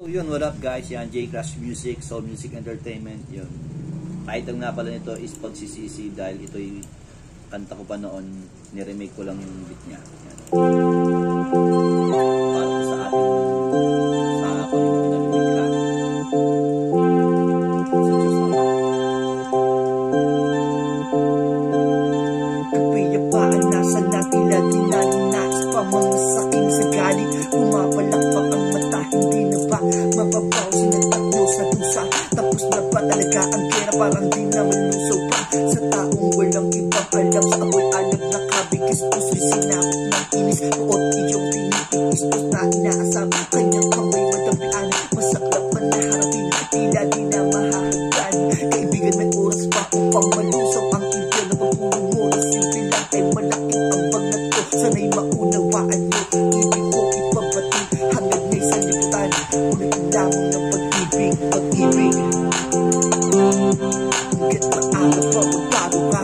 So yun, what up guys, yan J Crash Music, Soul Music Entertainment. Yun, title nga pala nito is Pagsisisi, dahil ito'y kanta ko pa noon, niremake ko lang yung beat niya. Yan. Para po sa ating sa Panginoon na lumikha, sa Diyos Ama. Kapayapaan nasa natila, dinanais pa mga saking sa galit. Pumapalakpak ang mata, hindi na ba mababaw, sinagtakbo sa dusa. Tapos na ba talaga ang kera, parang di na malusaw pa sa taong walang ibang alam. Sa ako'y alam na kabigis, puso'y sinapit ng inis. Buot iyong tinitiis, na inaasam kanyang kamay madampian. Masaklap man na harapin, tila di na mahahagdan. Kaibigan, may oras pa upang malusaw ang ibig na pagpulong mo. Na simple lang ay malaking ambag na to, sana'y maunawaan nyo. Ibig ko ipabati hanggang may sanlibutan. Ulit lamang ng pag-ibig, pag-ibig. Hanggat maaga pa magbago ka.